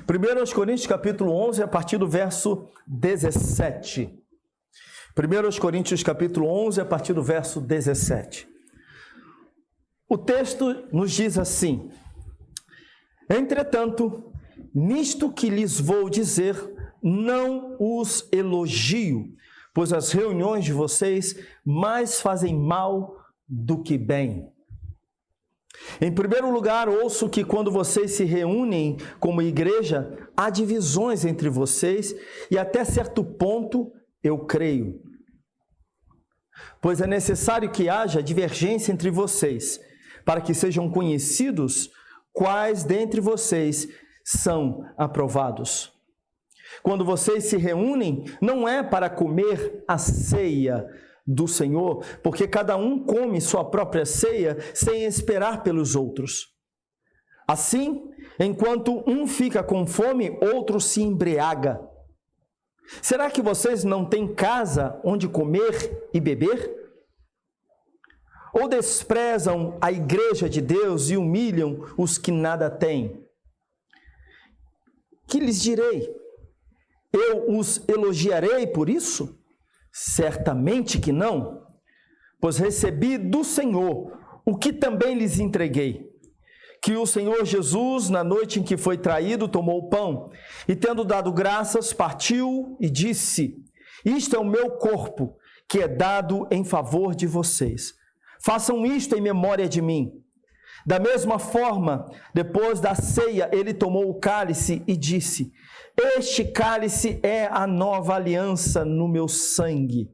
1 Coríntios capítulo 11, a partir do verso 17. 1 Coríntios capítulo 11, a partir do verso 17. O texto nos diz assim: entretanto, nisto que lhes vou dizer, não os elogio, pois as reuniões de vocês mais fazem mal do que bem. Em primeiro lugar, ouço que quando vocês se reúnem como igreja, há divisões entre vocês e até certo ponto eu creio. Pois é necessário que haja divergência entre vocês, para que sejam conhecidos quais dentre vocês são aprovados. Quando vocês se reúnem, não é para comer a ceia do Senhor, porque cada um come sua própria ceia sem esperar pelos outros. Assim, enquanto um fica com fome, outro se embriaga. Será que vocês não têm casa onde comer e beber? Ou desprezam a igreja de Deus e humilham os que nada têm? Que lhes direi? Eu os elogiarei por isso? Certamente que não, pois recebi do Senhor o que também lhes entreguei, que o Senhor Jesus, na noite em que foi traído, tomou o pão, e tendo dado graças, partiu e disse: isto é o meu corpo, que é dado em favor de vocês. Façam isto em memória de mim. Da mesma forma, depois da ceia, ele tomou o cálice e disse: este cálice é a nova aliança no meu sangue.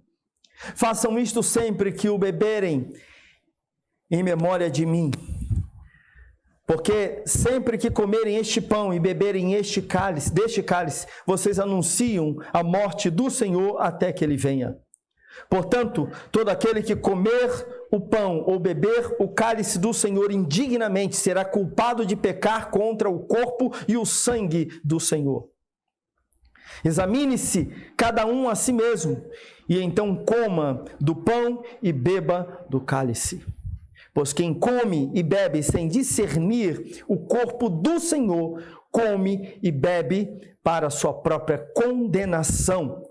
Façam isto sempre que o beberem em memória de mim. Porque sempre que comerem este pão e beberem deste cálice, vocês anunciam a morte do Senhor até que ele venha. Portanto, todo aquele que comer o pão ou beber o cálice do Senhor indignamente será culpado de pecar contra o corpo e o sangue do Senhor. Examine-se cada um a si mesmo, e então coma do pão e beba do cálice. Pois quem come e bebe sem discernir o corpo do Senhor, come e bebe para a sua própria condenação.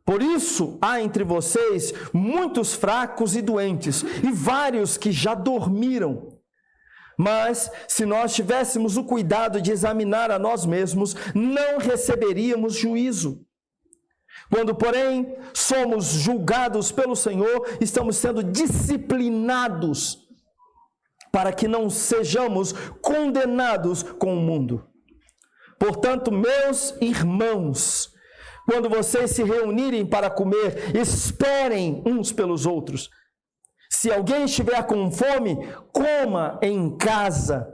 Por isso, há entre vocês muitos fracos e doentes, e vários que já dormiram. Mas, se nós tivéssemos o cuidado de examinar a nós mesmos, não receberíamos juízo. Quando, porém, somos julgados pelo Senhor, estamos sendo disciplinados para que não sejamos condenados com o mundo. Portanto, meus irmãos, quando vocês se reunirem para comer, esperem uns pelos outros. Se alguém estiver com fome, coma em casa,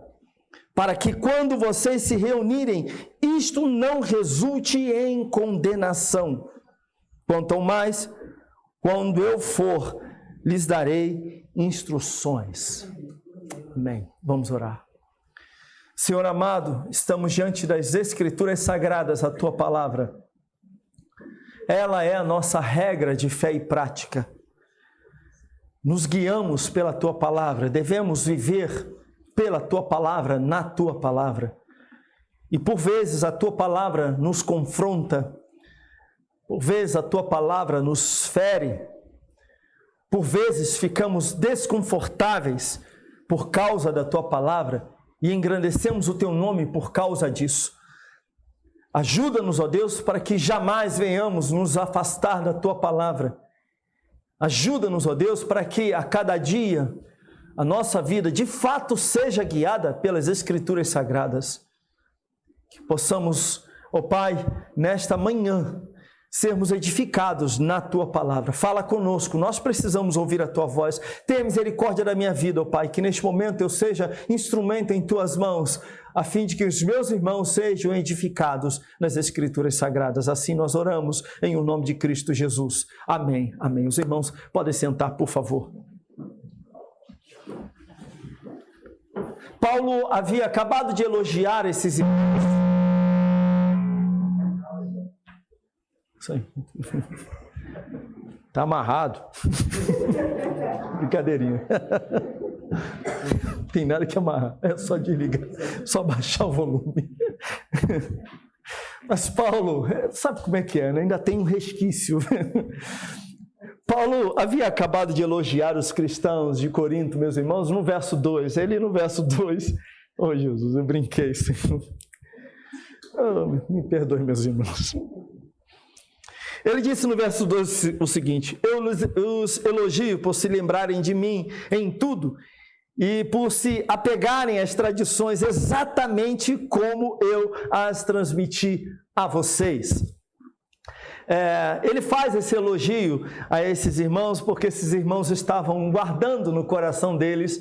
para que quando vocês se reunirem, isto não resulte em condenação. Quanto mais, quando eu for, lhes darei instruções. Amém. Vamos orar. Senhor amado, estamos diante das Escrituras Sagradas, a Tua Palavra. Ela é a nossa regra de fé e prática. Nos guiamos pela Tua Palavra, devemos viver pela Tua Palavra, na Tua Palavra. E por vezes a Tua Palavra nos confronta, por vezes a Tua Palavra nos fere, por vezes ficamos desconfortáveis por causa da Tua Palavra e engrandecemos o Teu nome por causa disso. Ajuda-nos, ó Deus, para que jamais venhamos nos afastar da Tua Palavra. Ajuda-nos, ó Deus, para que a cada dia a nossa vida de fato seja guiada pelas Escrituras Sagradas. Que possamos, ó Pai, nesta manhã, sermos edificados na Tua Palavra. Fala conosco, nós precisamos ouvir a Tua voz. Tenha misericórdia da minha vida, ó Pai, que neste momento eu seja instrumento em Tuas mãos, a fim de que os meus irmãos sejam edificados nas Escrituras Sagradas. Assim nós oramos em o nome de Cristo Jesus. Amém. Amém. Os irmãos podem sentar, por favor. Paulo havia acabado de elogiar esses irmãos. Isso aí. Está amarrado. Brincadeirinha. Tem nada que amarrar, é só desligar, só baixar o volume. Mas Paulo, sabe como é que é, né? Ainda tem um resquício. Paulo havia acabado de elogiar os cristãos de Corinto, meus irmãos, no verso 2. Ele no verso 2, oh Jesus, eu brinquei, Senhor. Oh, me perdoe, meus irmãos. Ele disse no verso 2 o seguinte: eu os elogio por se lembrarem de mim em tudo e por se apegarem às tradições exatamente como eu as transmiti a vocês. Ele faz esse elogio a esses irmãos porque esses irmãos estavam guardando no coração deles,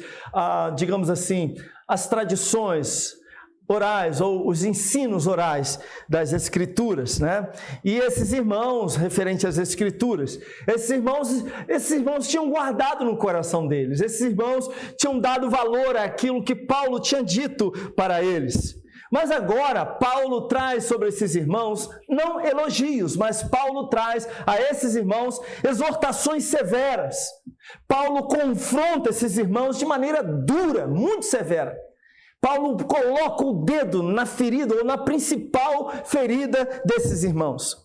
digamos assim, as tradições orais ou os ensinos orais das Escrituras, né? E esses irmãos, referente às Escrituras, esses irmãos tinham guardado no coração deles, esses irmãos tinham dado valor àquilo que Paulo tinha dito para eles. Mas agora Paulo traz sobre esses irmãos, não elogios, mas Paulo traz a esses irmãos exortações severas. Paulo confronta esses irmãos de maneira dura, muito severa. Paulo coloca o dedo na ferida, ou na principal ferida desses irmãos.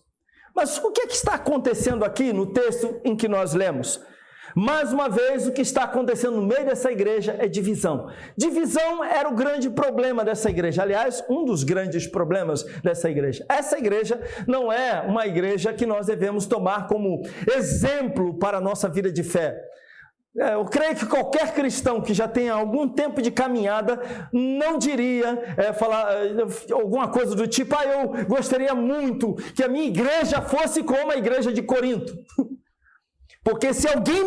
Mas o que está acontecendo aqui no texto em que nós lemos? Mais uma vez, o que está acontecendo no meio dessa igreja é divisão. Divisão era o grande problema dessa igreja. Aliás, um dos grandes problemas dessa igreja. Essa igreja não é uma igreja que nós devemos tomar como exemplo para a nossa vida de fé. Eu creio que qualquer cristão que já tenha algum tempo de caminhada não diria, falar alguma coisa do tipo: eu gostaria muito que a minha igreja fosse como a igreja de Corinto. Porque se alguém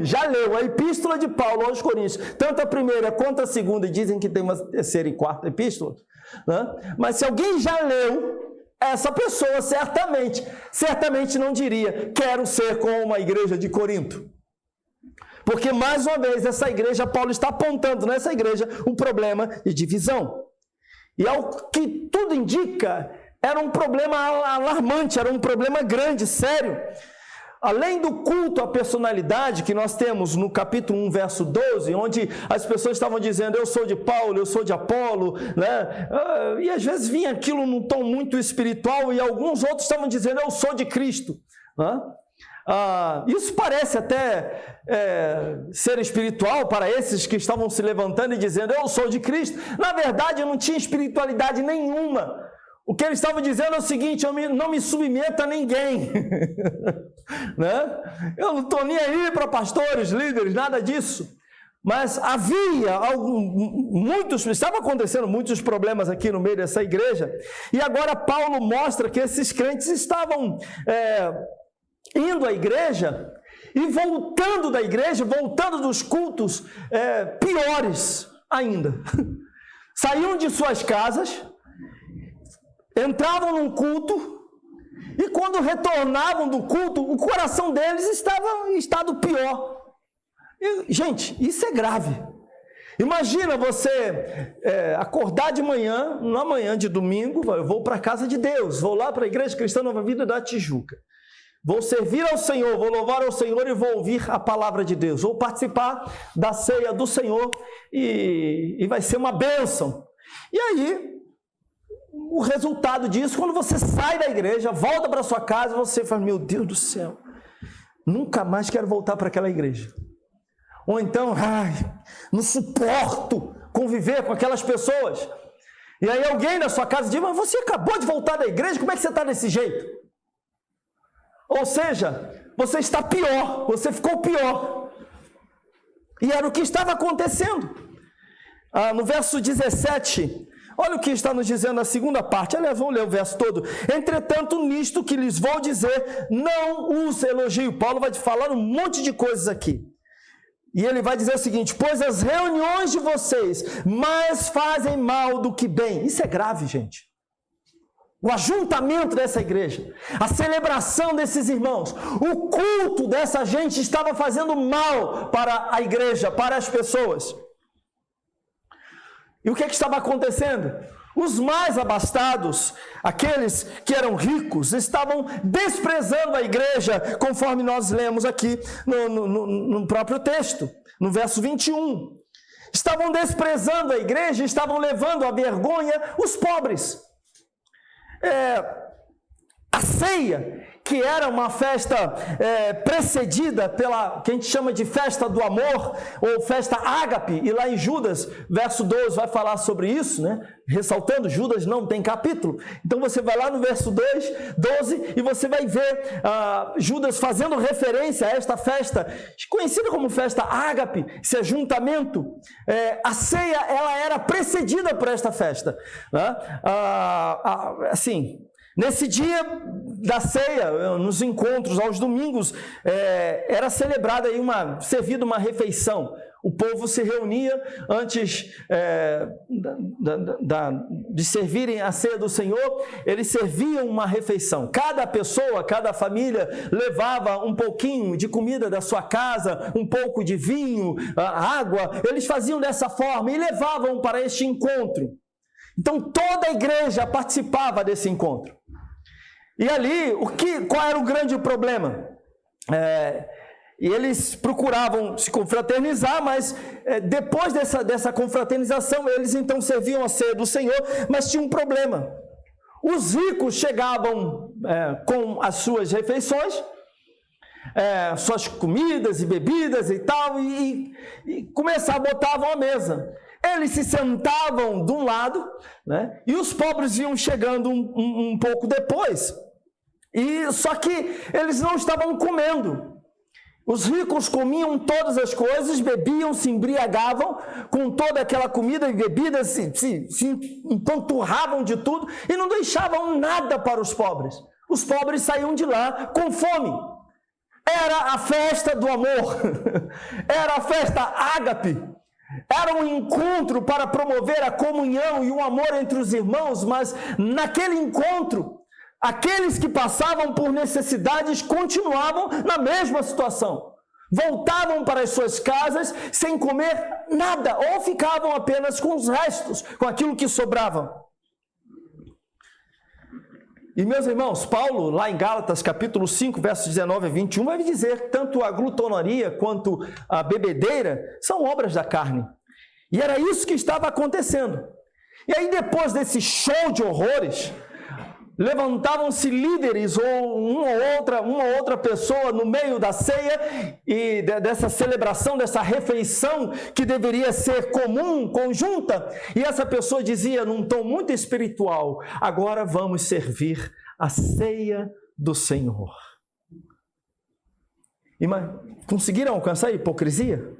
já leu a epístola de Paulo aos Coríntios, tanto a primeira quanto a segunda, e dizem que tem uma terceira e quarta epístola, né? Mas se alguém já leu, essa pessoa certamente não diria: quero ser como a igreja de Corinto. Porque, mais uma vez, essa igreja, Paulo está apontando nessa igreja um problema de divisão. E ao que tudo indica, era um problema alarmante, era um problema grande, sério. Além do culto à personalidade que nós temos no capítulo 1, verso 12, onde as pessoas estavam dizendo: eu sou de Paulo, eu sou de Apolo, né? E às vezes vinha aquilo num tom muito espiritual, e alguns outros estavam dizendo: eu sou de Cristo, né? Isso parece até ser espiritual para esses que estavam se levantando e dizendo: eu sou de Cristo. Na verdade, não tinha espiritualidade nenhuma. O que eles estavam dizendo é o seguinte: eu não me submeto a ninguém. Né? Eu não estou nem aí para pastores, líderes, nada disso. Mas estava acontecendo muitos problemas aqui no meio dessa igreja, e agora Paulo mostra que esses crentes estavam indo à igreja e voltando da igreja, voltando dos cultos, piores ainda. Saíam de suas casas, entravam num culto, e quando retornavam do culto, o coração deles estava em estado pior. E, gente, isso é grave. Imagina você acordar de manhã, na manhã de domingo: eu vou para a casa de Deus, vou lá para a Igreja Cristã Nova Vida da Tijuca. Vou servir ao Senhor, vou louvar ao Senhor e vou ouvir a palavra de Deus. Vou participar da ceia do Senhor e vai ser uma bênção. E aí, o resultado disso, quando você sai da igreja, volta para sua casa, você fala: meu Deus do céu, nunca mais quero voltar para aquela igreja. Ou então: não suporto conviver com aquelas pessoas. E aí alguém na sua casa diz: mas você acabou de voltar da igreja, como é que você está desse jeito? Ou seja, você está pior, você ficou pior. E era o que estava acontecendo. No verso 17, olha o que está nos dizendo na segunda parte. Aliás, vamos ler o verso todo. Entretanto, nisto que lhes vou dizer, não os elogio. Paulo vai falar um monte de coisas aqui. E ele vai dizer o seguinte: pois as reuniões de vocês mais fazem mal do que bem. Isso é grave, gente. O ajuntamento dessa igreja, a celebração desses irmãos, o culto dessa gente estava fazendo mal para a igreja, para as pessoas. E o que estava acontecendo? Os mais abastados, aqueles que eram ricos, estavam desprezando a igreja, conforme nós lemos aqui no próprio texto, no verso 21. Estavam desprezando a igreja, estavam levando à vergonha os pobres. a ceia, que era uma festa precedida pela, que a gente chama de festa do amor, ou festa ágape, e lá em Judas, verso 12, vai falar sobre isso, né? Ressaltando, Judas não tem capítulo, então você vai lá no verso 12, e você vai ver Judas fazendo referência a esta festa, conhecida como festa ágape, esse ajuntamento. A ceia, ela era precedida por esta festa, né? Assim, nesse dia da ceia, nos encontros aos domingos, era celebrada aí servida uma refeição. O povo se reunia antes de servirem a ceia do Senhor, eles serviam uma refeição. Cada pessoa, cada família levava um pouquinho de comida da sua casa, um pouco de vinho, água. Eles faziam dessa forma e levavam para este encontro. Então toda a igreja participava desse encontro. E ali, qual era o grande problema? E eles procuravam se confraternizar, mas depois dessa confraternização, eles então serviam a ceia do Senhor, mas tinha um problema. Os ricos chegavam com as suas refeições, suas comidas e bebidas e tal, e botavam a mesa. Eles se sentavam de um lado, né, e os pobres iam chegando um pouco depois. Só que eles não estavam comendo. Os ricos comiam todas as coisas, bebiam, se embriagavam com toda aquela comida e bebida, se empanturravam de tudo e não deixavam nada para os pobres. Os pobres saíam de lá com fome. Era a festa do amor, era a festa ágape. Era um encontro para promover a comunhão e o amor entre os irmãos, mas naquele encontro, aqueles que passavam por necessidades continuavam na mesma situação. Voltavam para as suas casas sem comer nada, ou ficavam apenas com os restos, com aquilo que sobrava. E meus irmãos, Paulo, lá em Gálatas, capítulo 5, versos 19 a 21, vai dizer que tanto a glutonaria quanto a bebedeira são obras da carne. E era isso que estava acontecendo. E aí, depois desse show de horrores, levantavam-se líderes ou uma outra pessoa no meio da ceia e dessa celebração, dessa refeição que deveria ser comum, conjunta, e essa pessoa dizia num tom muito espiritual: agora vamos servir a ceia do Senhor. Conseguiram alcançar a hipocrisia?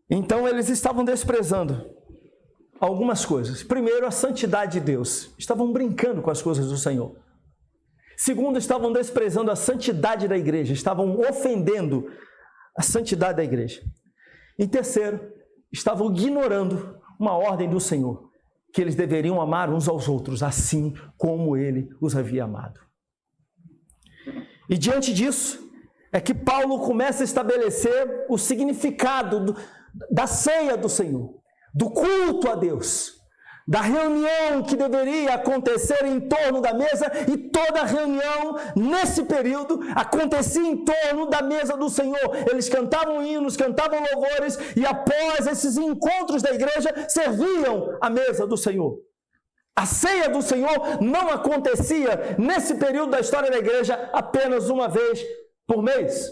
Então eles estavam desprezando algumas coisas. Primeiro, a santidade de Deus. Estavam brincando com as coisas do Senhor. Segundo, estavam desprezando a santidade da igreja. Estavam ofendendo a santidade da igreja. E terceiro, estavam ignorando uma ordem do Senhor, que eles deveriam amar uns aos outros, assim como Ele os havia amado. E diante disso, é que Paulo começa a estabelecer o significado da ceia do Senhor, do culto a Deus, da reunião que deveria acontecer em torno da mesa, e toda reunião nesse período acontecia em torno da mesa do Senhor. Eles cantavam hinos, cantavam louvores, e após esses encontros da igreja, serviam a mesa do Senhor. A ceia do Senhor não acontecia nesse período da história da igreja apenas uma vez por mês.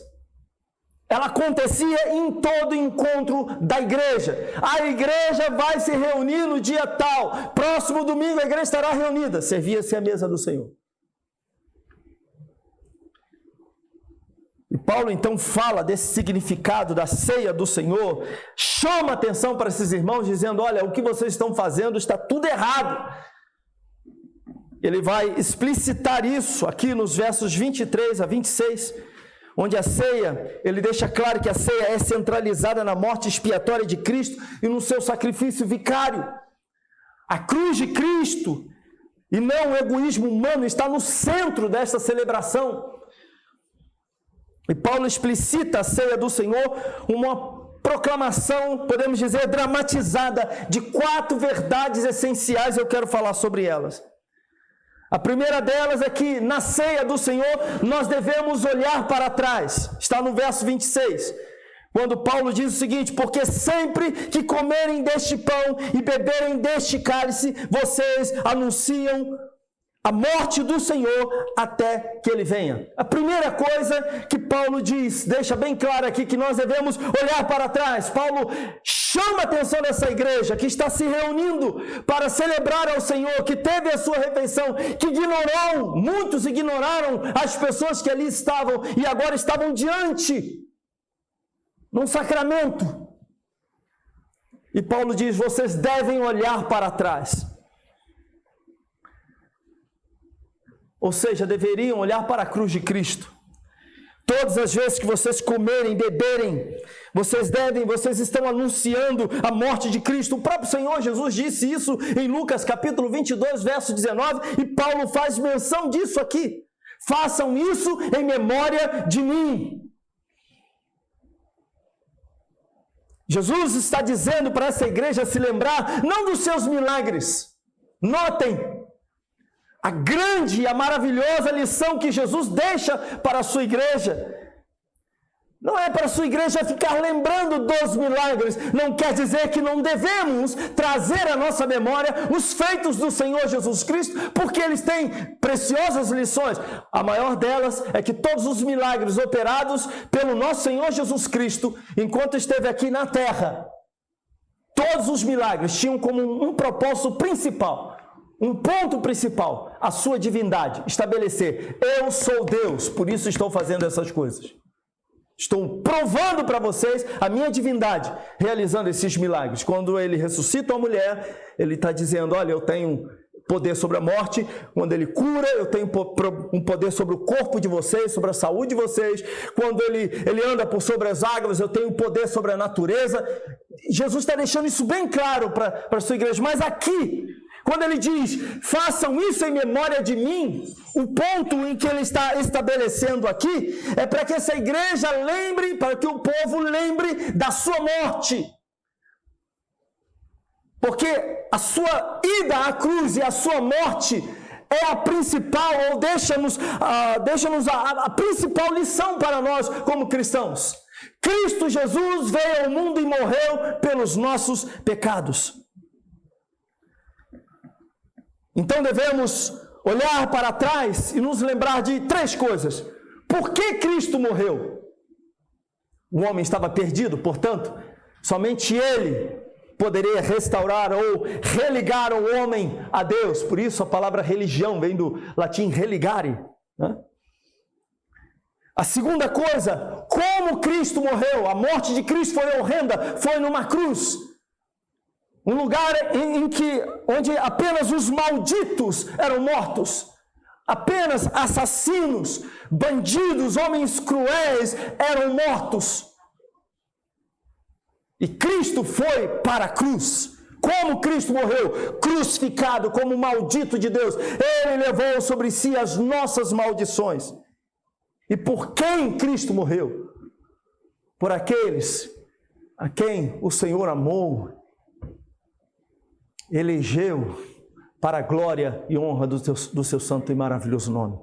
Ela acontecia em todo encontro da igreja. A igreja vai se reunir no dia tal. Próximo domingo a igreja estará reunida. Servia-se a mesa do Senhor. E Paulo então fala desse significado da ceia do Senhor. Chama atenção para esses irmãos dizendo: olha, o que vocês estão fazendo está tudo errado. Ele vai explicitar isso aqui nos versos 23 a 26. Onde a ceia, ele deixa claro que a ceia é centralizada na morte expiatória de Cristo e no seu sacrifício vicário. A cruz de Cristo, e não o egoísmo humano, está no centro desta celebração. E Paulo explicita a ceia do Senhor, uma proclamação, podemos dizer, dramatizada, de 4 verdades essenciais. Eu quero falar sobre elas. A primeira delas é que na ceia do Senhor nós devemos olhar para trás. Está no verso 26. Quando Paulo diz o seguinte: porque sempre que comerem deste pão e beberem deste cálice, vocês anunciam a morte do Senhor até que Ele venha. A primeira coisa que Paulo diz, deixa bem claro aqui que nós devemos olhar para trás. Paulo chama a atenção dessa igreja que está se reunindo para celebrar ao Senhor, que teve a sua refeição, que muitos ignoraram as pessoas que ali estavam e agora estavam diante num sacramento. E Paulo diz: vocês devem olhar para trás. Ou seja, deveriam olhar para a cruz de Cristo. Todas as vezes que vocês comerem, beberem, vocês estão anunciando a morte de Cristo. O próprio Senhor Jesus disse isso em Lucas capítulo 22, verso 19, e Paulo faz menção disso aqui. Façam isso em memória de mim. Jesus está dizendo para essa igreja se lembrar, não dos seus milagres. Notem a grande e a maravilhosa lição que Jesus deixa para a sua igreja. Não é para a sua igreja ficar lembrando dos milagres. Não quer dizer que não devemos trazer à nossa memória os feitos do Senhor Jesus Cristo, porque eles têm preciosas lições. A maior delas é que todos os milagres operados pelo nosso Senhor Jesus Cristo, enquanto esteve aqui na terra, todos os milagres tinham como um propósito principal, um ponto principal, a sua divindade, estabelecer: eu sou Deus, por isso estou fazendo essas coisas. Estou provando para vocês a minha divindade, realizando esses milagres. Quando ele ressuscita uma mulher, ele está dizendo: olha, eu tenho poder sobre a morte. Quando ele cura, eu tenho um poder sobre o corpo de vocês, sobre a saúde de vocês. Quando ele anda por sobre as águas, eu tenho poder sobre a natureza. Jesus está deixando isso bem claro para a sua igreja. Mas aqui, quando ele diz: façam isso em memória de mim, o ponto em que ele está estabelecendo aqui é para que essa igreja lembre, para que o povo lembre da sua morte. Porque a sua ida à cruz e a sua morte é a principal, ou deixa-nos a principal lição para nós como cristãos. Cristo Jesus veio ao mundo e morreu pelos nossos pecados. Então devemos olhar para trás e nos lembrar de três coisas. Por que Cristo morreu? O homem estava perdido, portanto, somente Ele poderia restaurar ou religar o homem a Deus. Por isso a palavra religião vem do latim religare, né? A segunda coisa, como Cristo morreu? A morte de Cristo foi horrenda, foi numa cruz. Um lugar onde apenas os malditos eram mortos. Apenas assassinos, bandidos, homens cruéis eram mortos. E Cristo foi para a cruz. Como Cristo morreu? Crucificado como maldito de Deus. Ele levou sobre si as nossas maldições. E por quem Cristo morreu? Por aqueles a quem o Senhor amou, elegeu para a glória e honra do seu santo e maravilhoso nome.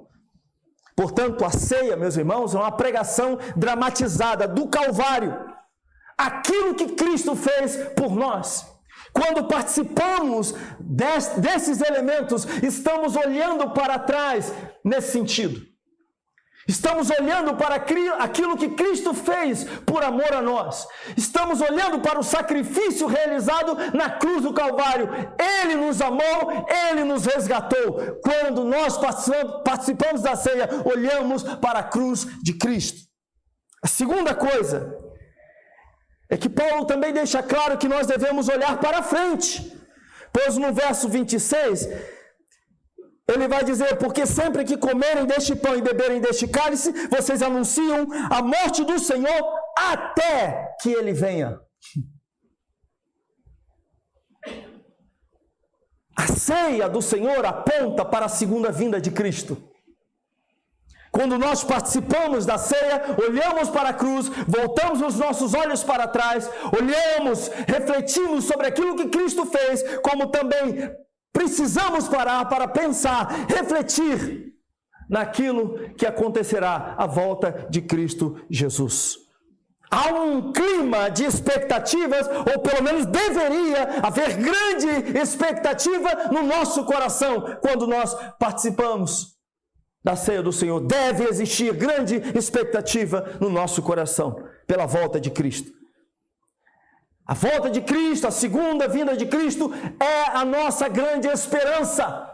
Portanto, a ceia, meus irmãos, é uma pregação dramatizada do Calvário. Aquilo que Cristo fez por nós. Quando participamos desses elementos, estamos olhando para trás nesse sentido. Estamos olhando para aquilo que Cristo fez por amor a nós. Estamos olhando para o sacrifício realizado na cruz do Calvário. Ele nos amou, Ele nos resgatou. Quando nós participamos da ceia, olhamos para a cruz de Cristo. A segunda coisa é que Paulo também deixa claro que nós devemos olhar para frente. Pois no verso 26... ele vai dizer: porque sempre que comerem deste pão e beberem deste cálice, vocês anunciam a morte do Senhor até que Ele venha. A ceia do Senhor aponta para a segunda vinda de Cristo. Quando nós participamos da ceia, olhamos para a cruz, voltamos os nossos olhos para trás, olhamos, refletimos sobre aquilo que Cristo fez, como também precisamos parar para pensar, refletir naquilo que acontecerá à volta de Cristo Jesus. Há um clima de expectativas, ou pelo menos deveria haver grande expectativa no nosso coração quando nós participamos da ceia do Senhor. Deve existir grande expectativa no nosso coração pela volta de Cristo. A volta de Cristo, a segunda vinda de Cristo, é a nossa grande esperança.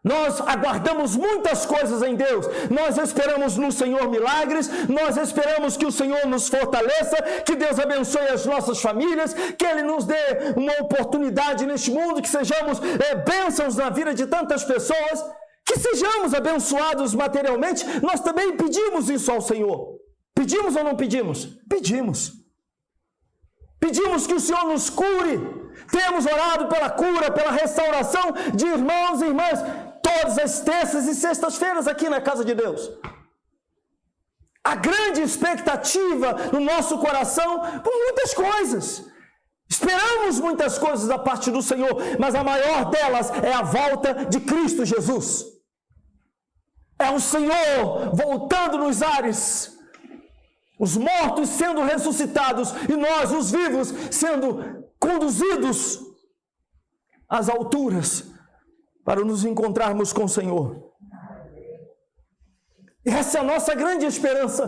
Nós aguardamos muitas coisas em Deus, nós esperamos no Senhor milagres, nós esperamos que o Senhor nos fortaleça, que Deus abençoe as nossas famílias, que Ele nos dê uma oportunidade neste mundo, que sejamos bênçãos na vida de tantas pessoas, que sejamos abençoados materialmente. Nós também pedimos isso ao Senhor. Pedimos ou não pedimos? Pedimos. Pedimos que o Senhor nos cure. Temos orado pela cura, pela restauração de irmãos e irmãs, todas as terças e sextas-feiras aqui na casa de Deus. Há grande expectativa no nosso coração por muitas coisas. Esperamos muitas coisas da parte do Senhor, mas a maior delas é a volta de Cristo Jesus. É o Senhor voltando nos ares, os mortos sendo ressuscitados e nós, os vivos, sendo conduzidos às alturas para nos encontrarmos com o Senhor. Essa é a nossa grande esperança.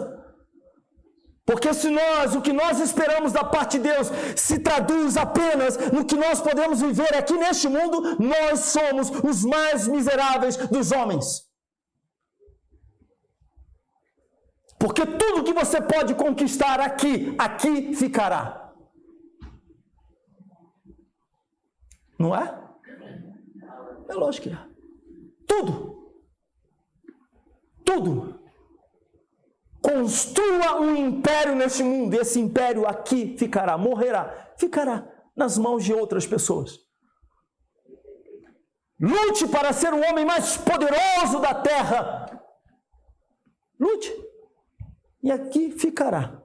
Porque se o que nós esperamos da parte de Deus se traduz apenas no que nós podemos viver aqui neste mundo, nós somos os mais miseráveis dos homens. Porque tudo que você pode conquistar aqui ficará. Não é? É lógico que é. Tudo. Construa um império neste mundo, e esse império aqui ficará, ficará nas mãos de outras pessoas. Lute para ser o homem mais poderoso da terra. Lute, e aqui ficará.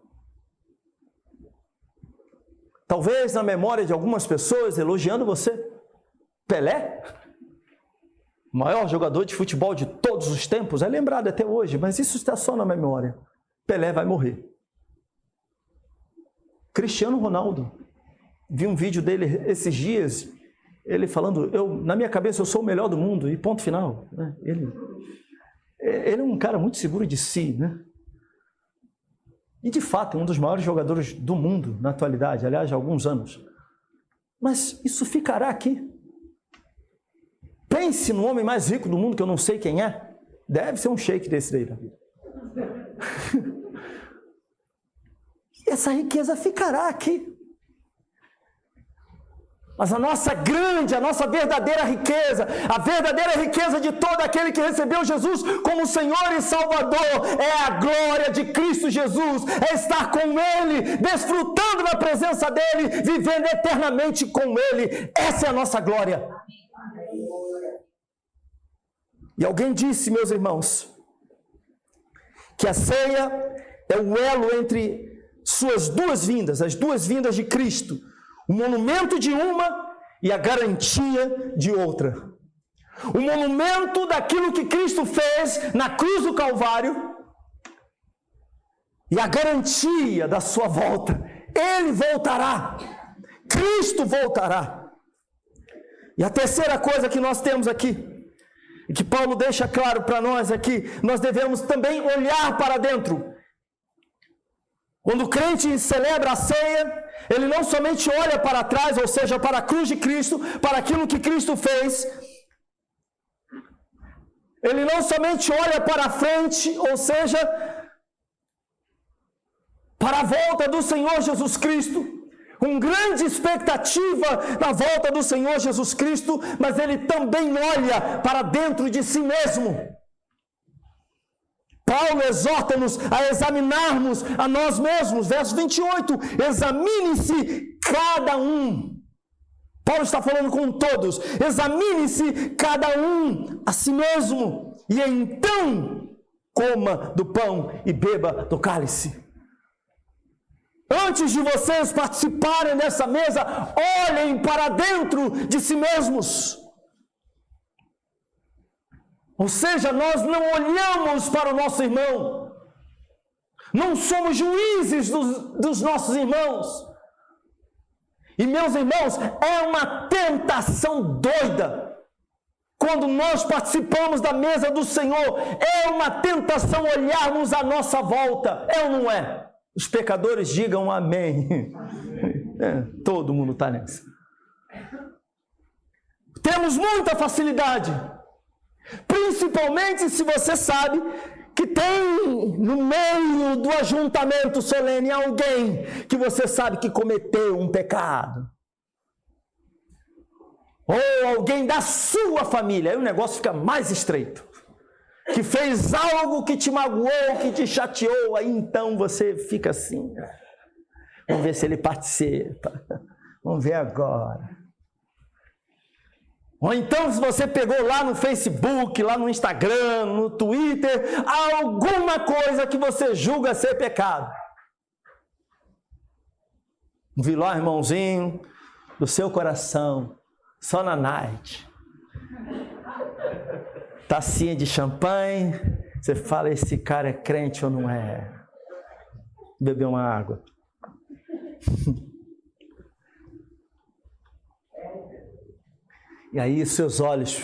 Talvez na memória de algumas pessoas elogiando você, Pelé, o maior jogador de futebol de todos os tempos, é lembrado até hoje, mas isso está só na memória. Pelé vai morrer. Cristiano Ronaldo, vi um vídeo dele esses dias, ele falando, na minha cabeça eu sou o melhor do mundo, e ponto final. Né? Ele é um cara muito seguro de si, né? E de fato é um dos maiores jogadores do mundo na atualidade, aliás, há alguns anos. Mas isso ficará aqui. Pense no homem mais rico do mundo, que eu não sei quem é. Deve ser um sheik desse daí da vida. Essa riqueza ficará aqui. Mas a nossa verdadeira riqueza, a verdadeira riqueza de todo aquele que recebeu Jesus como Senhor e Salvador, é a glória de Cristo Jesus, é estar com Ele, desfrutando da presença dEle, vivendo eternamente com Ele. Essa é a nossa glória. E alguém disse, meus irmãos, que a ceia é o elo entre suas duas vindas, as duas vindas de Cristo, o monumento de uma e a garantia de outra. O monumento daquilo que Cristo fez na cruz do Calvário e a garantia da sua volta. Ele voltará. Cristo voltará. E a terceira coisa que nós temos aqui, e que Paulo deixa claro para nós aqui, nós devemos também olhar para dentro. Quando o crente celebra a ceia, ele não somente olha para trás, ou seja, para a cruz de Cristo, para aquilo que Cristo fez. Ele não somente olha para a frente, ou seja, para a volta do Senhor Jesus Cristo, com grande expectativa na volta do Senhor Jesus Cristo, mas ele também olha para dentro de si mesmo. Paulo exorta-nos a examinarmos a nós mesmos, verso 28, examine-se cada um. Paulo está falando com todos, examine-se cada um a si mesmo, e então coma do pão e beba do cálice. Antes de vocês participarem dessa mesa, olhem para dentro de si mesmos. Ou seja, nós não olhamos para o nosso irmão, Não somos juízes dos nossos irmãos. E, meus irmãos, é uma tentação doida. Quando nós participamos da mesa do Senhor, é uma tentação olharmos à nossa volta. É ou não é? Os pecadores digam amém. Todo mundo está nessa. Temos muita facilidade. Principalmente se você sabe que tem no meio do ajuntamento solene alguém que você sabe que cometeu um pecado. Ou alguém da sua família, aí o negócio fica mais estreito. Que fez algo que te magoou, que te chateou, aí então você fica assim. Vamos ver se ele participa. Vamos ver agora. Ou então se você pegou lá no Facebook, lá no Instagram, no Twitter, alguma coisa que você julga ser pecado. Vi lá, irmãozinho, do seu coração, só na night. Tacinha de champanhe, você fala, esse cara é crente ou não é? Beber uma água. E aí seus olhos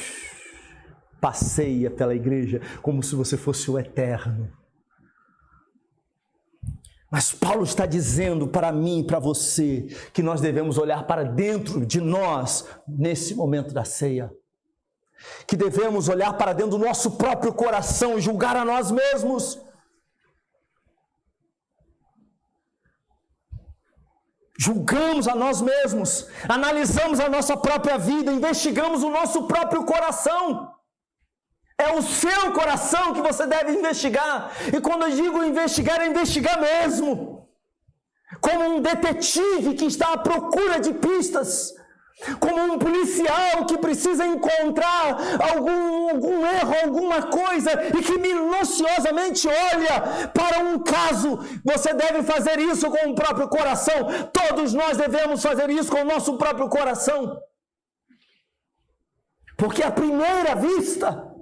passeiam pela igreja como se você fosse o eterno. Mas Paulo está dizendo para mim e para você que nós devemos olhar para dentro de nós nesse momento da ceia. Que devemos olhar para dentro do nosso próprio coração e julgar a nós mesmos. Julgamos a nós mesmos, analisamos a nossa própria vida, investigamos o nosso próprio coração. É o seu coração que você deve investigar. E quando eu digo investigar, é investigar mesmo. Como um detetive que está à procura de pistas. Como um policial que precisa encontrar algum erro, alguma coisa, e que minuciosamente olha para um caso. Você deve fazer isso com o próprio coração. Todos nós devemos fazer isso com o nosso próprio coração. Porque à primeira vista,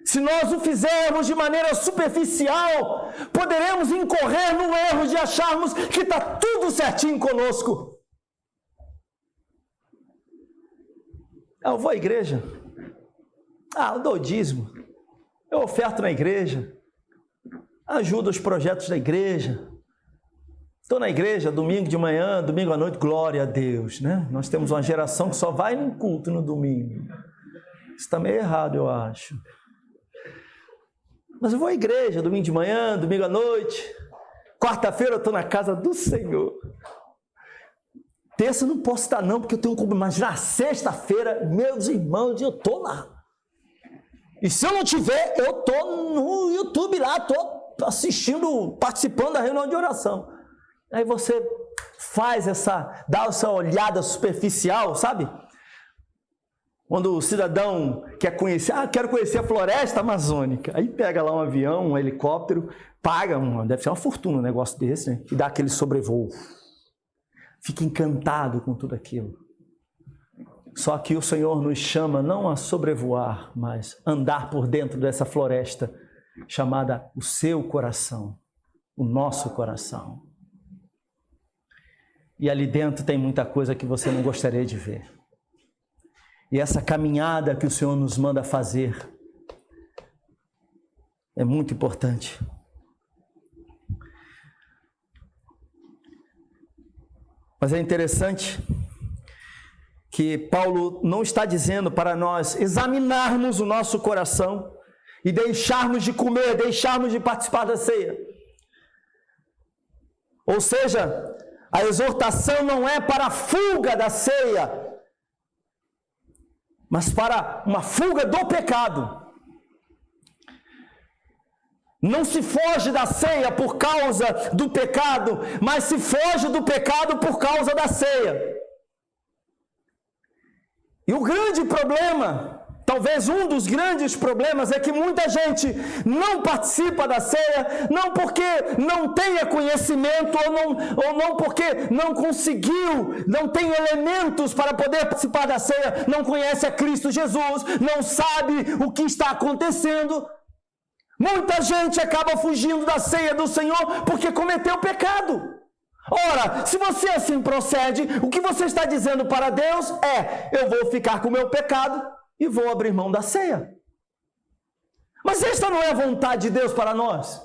se nós o fizermos de maneira superficial, poderemos incorrer no erro de acharmos que está tudo certinho conosco. Eu vou à igreja. Eu dou dízimo. Eu oferto na igreja. Ajudo os projetos da igreja. Estou na igreja domingo de manhã, domingo à noite, glória a Deus, né? Nós temos uma geração que só vai no culto no domingo. Isso está meio errado, eu acho. Mas eu vou à igreja domingo de manhã, domingo à noite. Quarta-feira eu estou na casa do Senhor. Terça eu não posso estar não, porque eu tenho um compromisso. Mas na sexta-feira, meus irmãos, eu estou lá. E se eu não tiver, eu estou no YouTube lá, estou assistindo, participando da reunião de oração. Aí você dá essa olhada superficial, sabe? Quando o cidadão quer conhecer, quero conhecer a floresta amazônica. Aí pega lá um avião, um helicóptero, paga, deve ser uma fortuna um negócio desse, né? E dá aquele sobrevoo. Fica encantado com tudo aquilo. Só que o Senhor nos chama não a sobrevoar, mas andar por dentro dessa floresta chamada o seu coração, o nosso coração. E ali dentro tem muita coisa que você não gostaria de ver. E essa caminhada que o Senhor nos manda fazer é muito importante. Mas é interessante que Paulo não está dizendo para nós examinarmos o nosso coração e deixarmos de comer, deixarmos de participar da ceia. Ou seja, a exortação não é para a fuga da ceia, mas para uma fuga do pecado. Não se foge da ceia por causa do pecado, mas se foge do pecado por causa da ceia. E o grande problema, talvez um dos grandes problemas, é que muita gente não participa da ceia, não porque não tenha conhecimento, ou não porque não conseguiu, não tem elementos para poder participar da ceia, não conhece a Cristo Jesus, não sabe o que está acontecendo. Muita gente acaba fugindo da ceia do Senhor porque cometeu pecado. Ora, se você assim procede, o que você está dizendo para Deus é: eu vou ficar com o meu pecado e vou abrir mão da ceia. Mas esta não é a vontade de Deus para nós.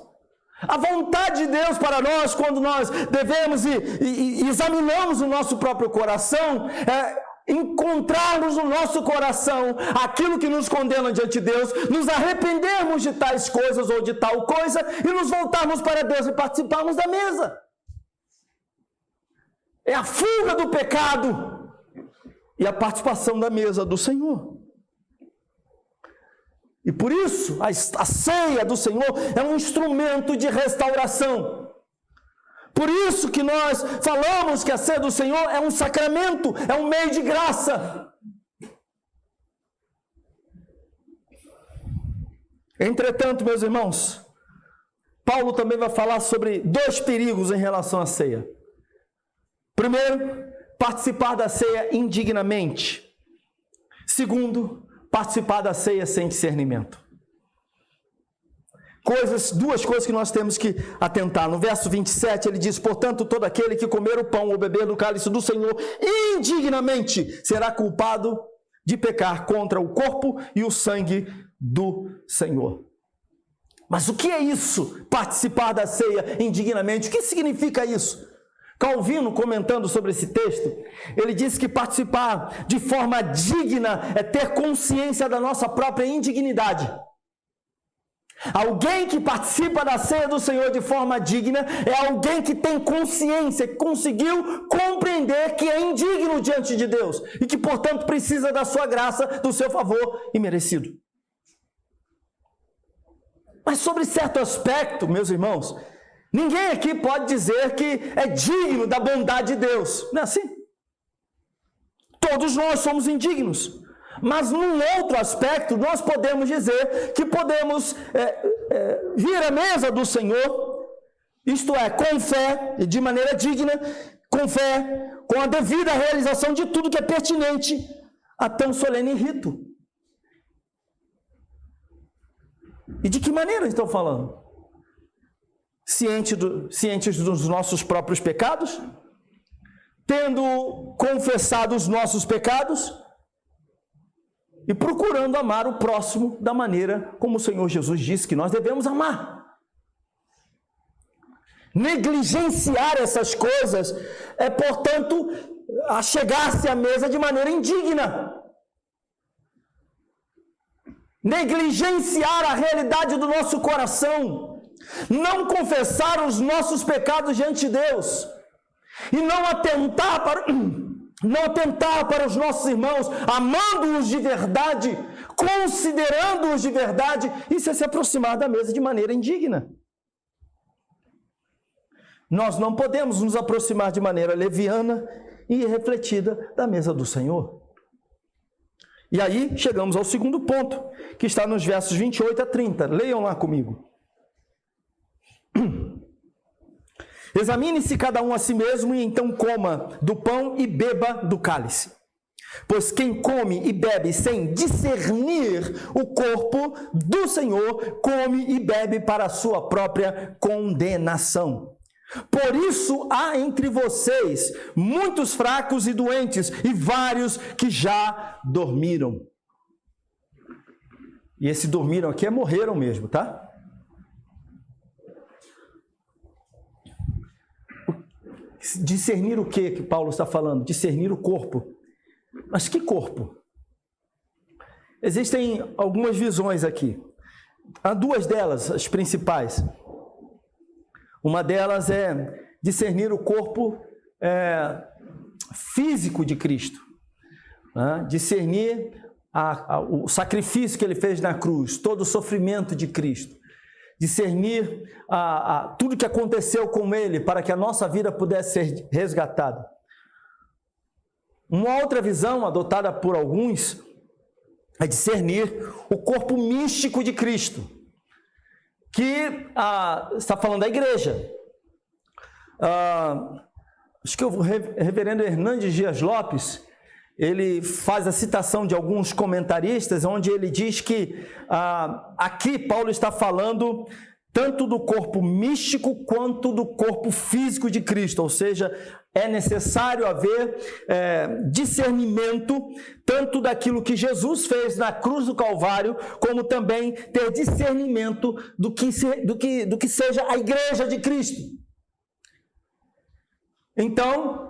A vontade de Deus para nós, quando nós devemos e examinamos o nosso próprio coração, é encontrarmos no nosso coração aquilo que nos condena diante de Deus, nos arrependermos de tais coisas ou de tal coisa e nos voltarmos para Deus e participarmos da mesa. É a fuga do pecado e a participação da mesa do Senhor. E por isso, a ceia do Senhor é um instrumento de restauração. Por isso que nós falamos que a ceia do Senhor é um sacramento, é um meio de graça. Entretanto, meus irmãos, Paulo também vai falar sobre 2 perigos em relação à ceia. Primeiro, participar da ceia indignamente. Segundo, participar da ceia sem discernimento. 2 coisas que nós temos que atentar. No verso 27 ele diz: portanto, todo aquele que comer o pão ou beber do cálice do Senhor indignamente será culpado de pecar contra o corpo e o sangue do Senhor. Mas o que é isso? Participar da ceia indignamente. O que significa isso? Calvino, comentando sobre esse texto, ele disse que participar de forma digna é ter consciência da nossa própria indignidade. Alguém que participa da ceia do Senhor de forma digna é alguém que tem consciência, que conseguiu compreender que é indigno diante de Deus e que, portanto, precisa da sua graça, do seu favor imerecido. Mas sobre certo aspecto, meus irmãos, ninguém aqui pode dizer que é digno da bondade de Deus. Não é assim? Todos nós somos indignos. Mas num outro aspecto, nós podemos dizer que podemos vir à mesa do Senhor, isto é, com fé e de maneira digna, com fé, com a devida realização de tudo que é pertinente a tão solene rito. E de que maneira estão falando? Cientes dos nossos próprios pecados, tendo confessado os nossos pecados e procurando amar o próximo da maneira como o Senhor Jesus disse que nós devemos amar. Negligenciar essas coisas é, portanto, achegar-se à mesa de maneira indigna. Negligenciar a realidade do nosso coração, não confessar os nossos pecados diante de Deus e não atentar para os nossos irmãos, amando-os de verdade, considerando-os de verdade, isso é se aproximar da mesa de maneira indigna. Nós não podemos nos aproximar de maneira leviana e irrefletida da mesa do Senhor. E aí chegamos ao segundo ponto, que está nos versos 28 a 30. Leiam lá comigo. Examine-se cada um a si mesmo e então coma do pão e beba do cálice. Pois quem come e bebe sem discernir o corpo do Senhor, come e bebe para a sua própria condenação. Por isso há entre vocês muitos fracos e doentes, e vários que já dormiram. E esse dormiram aqui é morreram mesmo, tá? Discernir o que Paulo está falando? Discernir o corpo. Mas que corpo? Existem algumas visões aqui. Há 2 delas, as principais. Uma delas é discernir o corpo físico de Cristo. Discernir o sacrifício que ele fez na cruz, todo o sofrimento de Cristo. Discernir tudo que aconteceu com ele para que a nossa vida pudesse ser resgatada. Uma outra visão adotada por alguns é discernir o corpo místico de Cristo, que está falando da igreja. Acho que o reverendo Hernandes Dias Lopes, ele faz a citação de alguns comentaristas, onde ele diz que aqui Paulo está falando tanto do corpo místico quanto do corpo físico de Cristo, ou seja, é necessário haver discernimento tanto daquilo que Jesus fez na cruz do Calvário, como também ter discernimento do que seja a igreja de Cristo. Então,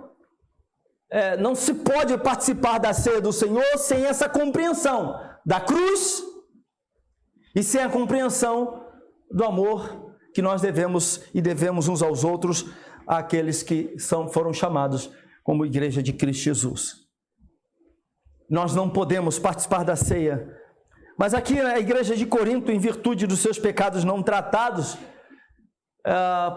não se pode participar da ceia do Senhor sem essa compreensão da cruz e sem a compreensão do amor que nós devemos uns aos outros, àqueles que foram chamados como igreja de Cristo Jesus. Nós não podemos participar da ceia, mas aqui na igreja de Corinto, em virtude dos seus pecados não tratados,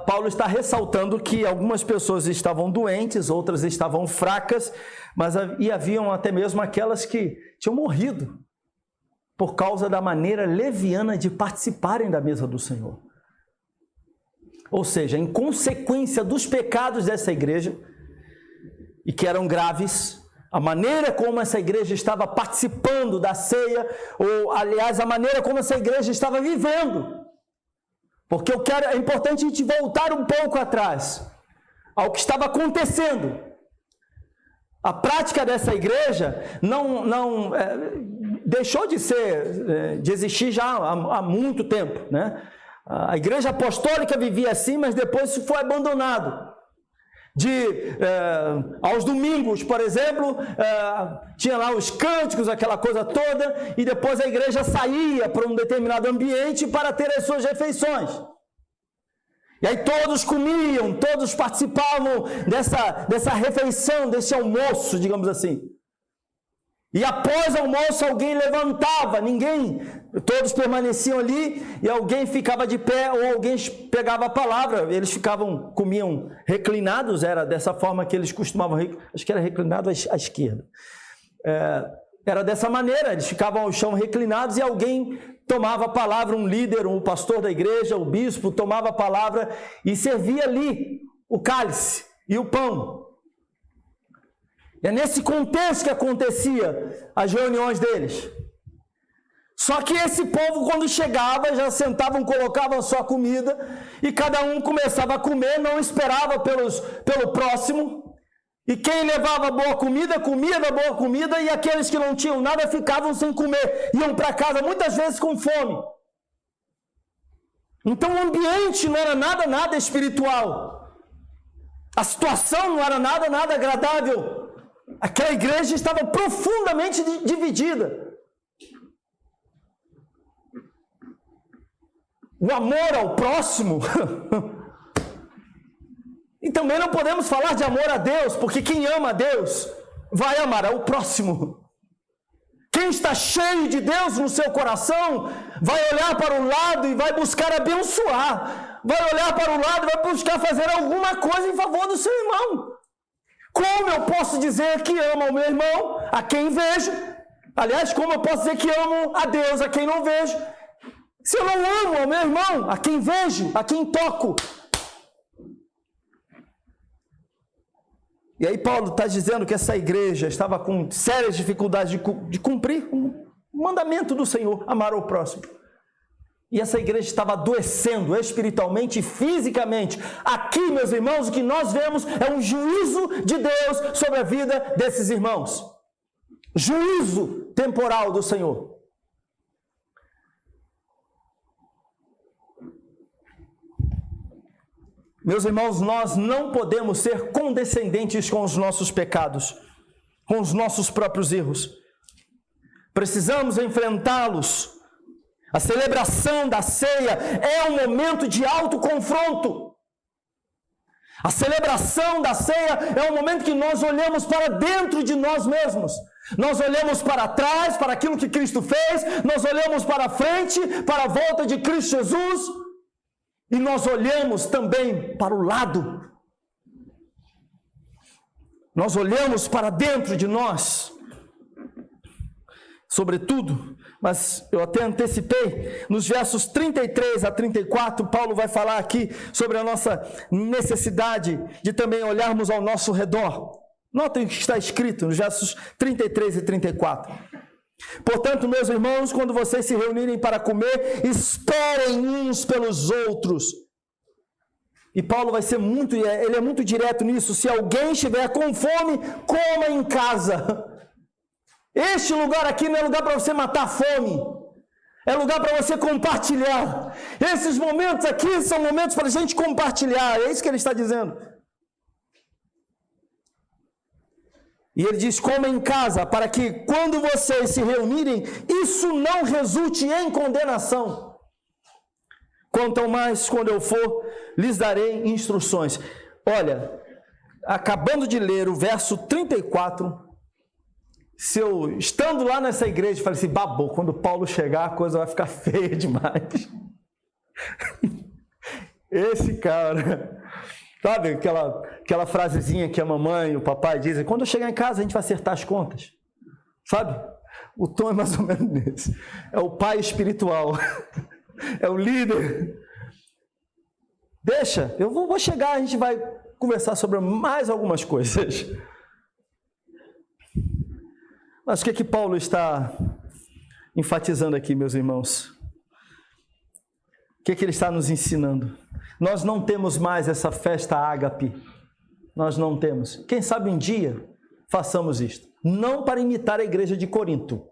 Paulo está ressaltando que algumas pessoas estavam doentes, outras estavam fracas, e haviam até mesmo aquelas que tinham morrido por causa da maneira leviana de participarem da mesa do Senhor. Ou seja, em consequência dos pecados dessa igreja, e que eram graves, a maneira como essa igreja estava participando da ceia, ou aliás, a maneira como essa igreja estava vivendo. Porque é importante a gente voltar um pouco atrás, ao que estava acontecendo. A prática dessa igreja não deixou de existir já há muito tempo, né? A igreja apostólica vivia assim, mas depois isso foi abandonado. Aos domingos, por exemplo, tinha lá os cânticos, aquela coisa toda, e depois a igreja saía para um determinado ambiente para ter as suas refeições. E aí todos comiam, todos participavam dessa refeição, desse almoço, digamos assim. E após o almoço alguém levantava, todos permaneciam ali e alguém ficava de pé ou alguém pegava a palavra. Eles comiam reclinados, era dessa forma que eles costumavam, acho que era reclinado à esquerda. Era dessa maneira, eles ficavam ao chão reclinados e alguém tomava a palavra, um líder, um pastor da igreja, o bispo, tomava a palavra e servia ali o cálice e o pão. É nesse contexto que acontecia as reuniões deles. Só que esse povo, quando chegava, já sentavam, colocavam a sua comida, e cada um começava a comer, não esperava pelo próximo, e quem levava boa comida, comia da boa comida, e aqueles que não tinham nada ficavam sem comer, iam para casa muitas vezes com fome. Então o ambiente não era nada espiritual, a situação não era nada agradável. Aquela igreja estava profundamente dividida. O amor ao próximo. E também não podemos falar de amor a Deus, porque quem ama a Deus vai amar ao próximo. Quem está cheio de Deus no seu coração vai olhar para o lado e vai buscar abençoar. Vai olhar para o lado e vai buscar fazer alguma coisa em favor do seu irmão. Como eu posso dizer que amo o meu irmão, a quem vejo? Aliás, como eu posso dizer que amo a Deus, a quem não vejo? Se eu não amo o meu irmão, a quem vejo, a quem toco? E aí Paulo está dizendo que essa igreja estava com sérias dificuldades de cumprir o mandamento do Senhor, amar o próximo. E essa igreja estava adoecendo espiritualmente e fisicamente. Aqui, meus irmãos, o que nós vemos é um juízo de Deus sobre a vida desses irmãos. Juízo temporal do Senhor. Meus irmãos, nós não podemos ser condescendentes com os nossos pecados, com os nossos próprios erros. Precisamos enfrentá-los. A celebração da ceia é um momento de autoconfronto. A celebração da ceia é um momento que nós olhamos para dentro de nós mesmos. Nós olhamos para trás, para aquilo que Cristo fez, nós olhamos para frente, para a volta de Cristo Jesus, e nós olhamos também para o lado. Nós olhamos para dentro de nós, sobretudo, mas eu até antecipei, nos versos 33 a 34, Paulo vai falar aqui sobre a nossa necessidade de também olharmos ao nosso redor. Notem o que está escrito nos versos 33 e 34. Portanto, meus irmãos, quando vocês se reunirem para comer, esperem uns pelos outros. E Paulo vai ser ele é muito direto nisso. Se alguém estiver com fome, coma em casa. Este lugar aqui não é lugar para você matar a fome. É lugar para você compartilhar. Esses momentos aqui são momentos para a gente compartilhar. É isso que ele está dizendo. E ele diz, coma em casa, para que quando vocês se reunirem, isso não resulte em condenação. Quanto mais, quando eu for, lhes darei instruções. Olha, acabando de ler o verso 34, se eu, estando lá nessa igreja, falei assim, babou, quando Paulo chegar, a coisa vai ficar feia demais. Esse cara, sabe aquela frasezinha que a mamãe e o papai dizem, quando eu chegar em casa a gente vai acertar as contas, sabe? O tom é mais ou menos nesse. É o pai espiritual, é o líder. Deixa, eu vou chegar, a gente vai conversar sobre mais algumas coisas. Mas o que Paulo está enfatizando aqui, meus irmãos? O que ele está nos ensinando? Nós não temos mais essa festa ágape. Nós não temos. Quem sabe um dia façamos isto. Não para imitar a igreja de Corinto.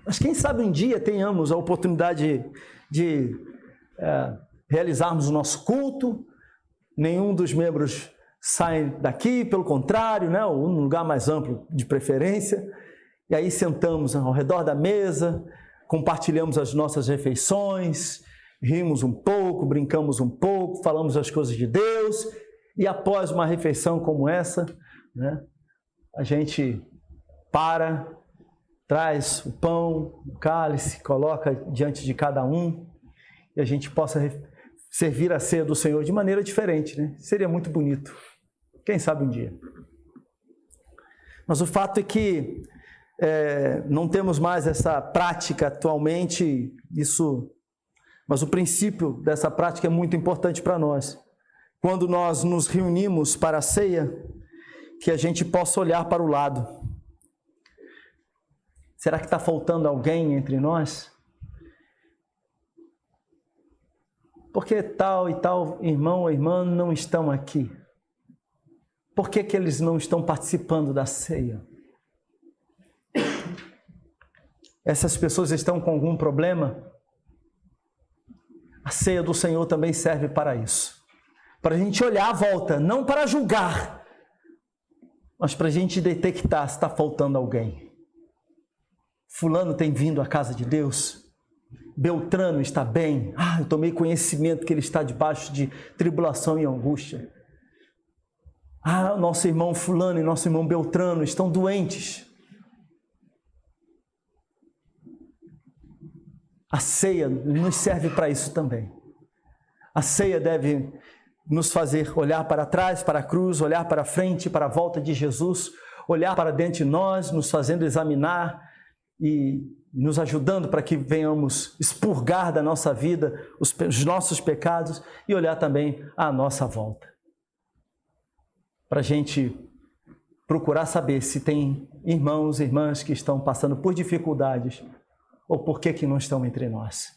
Mas quem sabe um dia tenhamos a oportunidade de realizarmos o nosso culto. Nenhum dos membros sai daqui, pelo contrário, um lugar mais amplo de preferência, e aí sentamos ao redor da mesa, compartilhamos as nossas refeições, rimos um pouco, brincamos um pouco, falamos as coisas de Deus, e após uma refeição como essa, a gente traz o pão, o cálice, coloca diante de cada um, e a gente possa servir a ceia do Senhor de maneira diferente, Seria muito bonito. Quem sabe um dia. Mas o fato é que não temos mais essa prática atualmente, mas o princípio dessa prática é muito importante para nós. Quando nós nos reunimos para a ceia, que a gente possa olhar para o lado. Será que está faltando alguém entre nós? Porque tal e tal irmão ou irmã não estão aqui? Por que eles não estão participando da ceia? Essas pessoas estão com algum problema? A ceia do Senhor também serve para isso. Para a gente olhar à volta, não para julgar, mas para a gente detectar se está faltando alguém. Fulano tem vindo à casa de Deus? Beltrano está bem? Eu tomei conhecimento que ele está debaixo de tribulação e angústia. Nosso irmão fulano e nosso irmão Beltrano estão doentes. A ceia nos serve para isso também. A ceia deve nos fazer olhar para trás, para a cruz, olhar para frente, para a volta de Jesus, olhar para dentro de nós, nos fazendo examinar e nos ajudando para que venhamos expurgar da nossa vida os nossos pecados e olhar também à nossa volta. Para a gente procurar saber se tem irmãos e irmãs que estão passando por dificuldades ou por que não estão entre nós.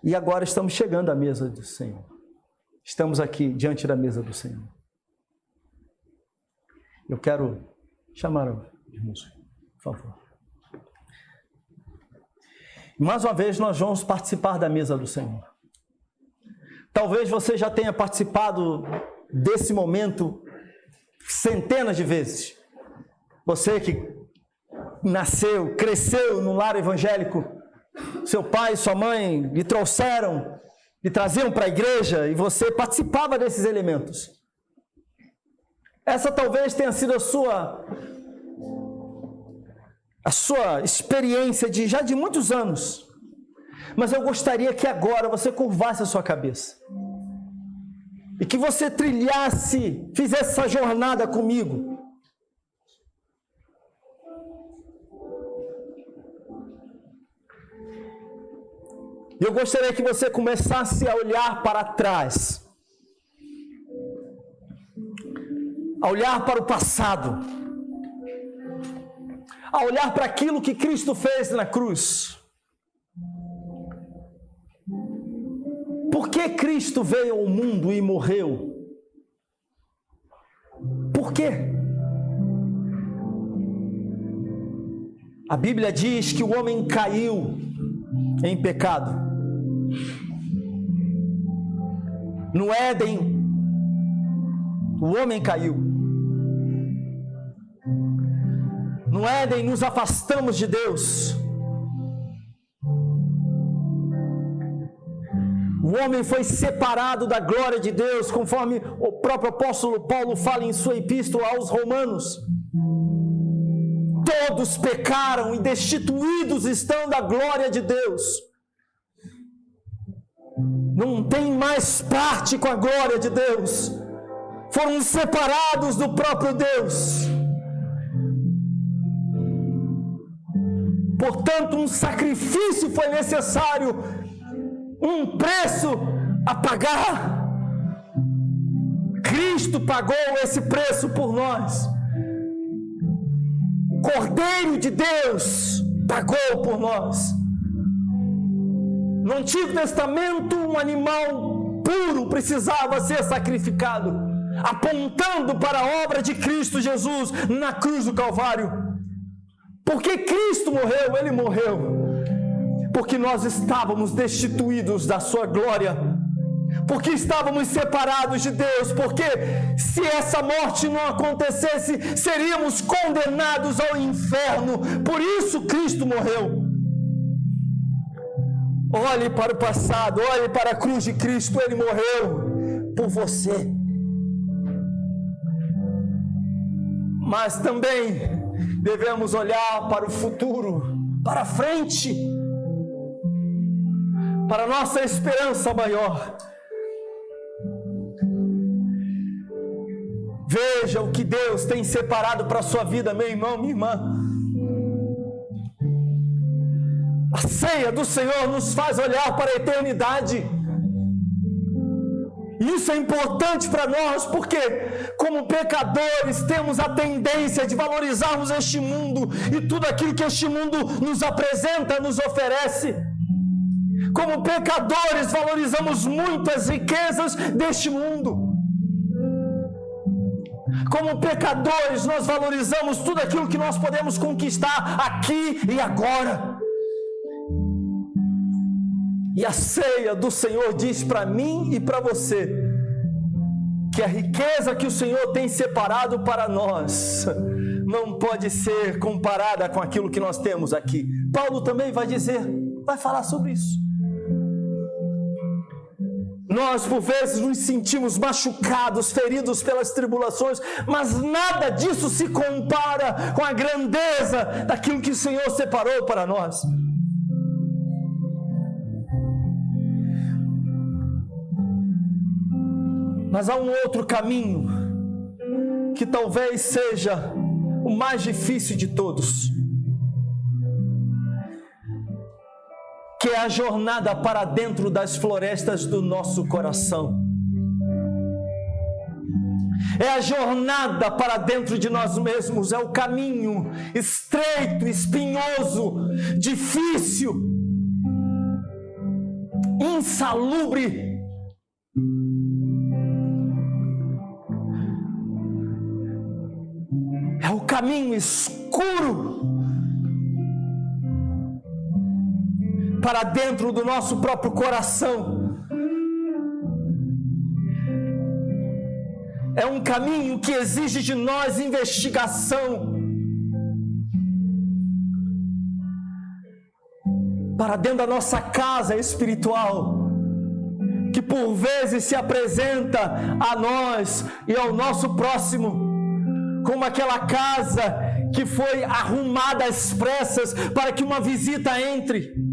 E agora estamos chegando à mesa do Senhor. Estamos aqui diante da mesa do Senhor. Eu quero chamar o irmão, por favor. Mais uma vez nós vamos participar da mesa do Senhor. Talvez você já tenha participado desse momento centenas de vezes. Você que nasceu, cresceu no lar evangélico, seu pai e sua mãe lhe trouxeram, lhe traziam para a igreja e você participava desses elementos. Essa talvez tenha sido a sua experiência já de muitos anos. Mas eu gostaria que agora você curvasse a sua cabeça. E que você fizesse essa jornada comigo. E eu gostaria que você começasse a olhar para trás. a olhar para o passado, a olhar para aquilo que Cristo fez na cruz. Por que Cristo veio ao mundo e morreu? Por quê? A Bíblia diz que o homem caiu em pecado. No Éden, o homem caiu. No Éden, nos afastamos de Deus. O homem foi separado da glória de Deus, conforme o próprio apóstolo Paulo fala em sua epístola aos Romanos. Todos pecaram e destituídos estão da glória de Deus. Não tem mais parte com a glória de Deus. Foram separados do próprio Deus. Portanto, um sacrifício foi necessário, um preço a pagar. Cristo pagou esse preço por nós. O Cordeiro de Deus pagou por nós. No Antigo Testamento, um animal puro precisava ser sacrificado, apontando para a obra de Cristo Jesus na cruz do Calvário. Porque Cristo morreu, Ele morreu porque nós estávamos destituídos da sua glória, porque estávamos separados de Deus, porque se essa morte não acontecesse, seríamos condenados ao inferno. Por isso Cristo morreu. Olhe para o passado, olhe para a cruz de Cristo, Ele morreu por você. Mas também devemos olhar para o futuro, para frente, para a nossa esperança maior. Veja o que Deus tem separado para a sua vida, meu irmão, minha irmã. A ceia do Senhor nos faz olhar para a eternidade. Isso é importante para nós, porque como pecadores temos a tendência de valorizarmos este mundo e tudo aquilo que este mundo nos apresenta, nos oferece. Como pecadores valorizamos muito as riquezas deste mundo. Como pecadores nós valorizamos tudo aquilo que nós podemos conquistar aqui e agora. E a ceia do Senhor diz para mim e para você que a riqueza que o Senhor tem separado para nós não pode ser comparada com aquilo que nós temos aqui. Paulo também vai falar sobre isso. Nós, por vezes, nos sentimos machucados, feridos pelas tribulações, mas nada disso se compara com a grandeza daquilo que o Senhor separou para nós. Mas há um outro caminho, que talvez seja o mais difícil de todos, que é a jornada para dentro das florestas do nosso coração. É a jornada para dentro de nós mesmos, é o caminho estreito, espinhoso, difícil, insalubre. É o caminho escuro para dentro do nosso próprio coração. É um caminho que exige de nós investigação. Para dentro da nossa casa espiritual, que por vezes se apresenta a nós e ao nosso próximo como aquela casa que foi arrumada às pressas para que uma visita entre.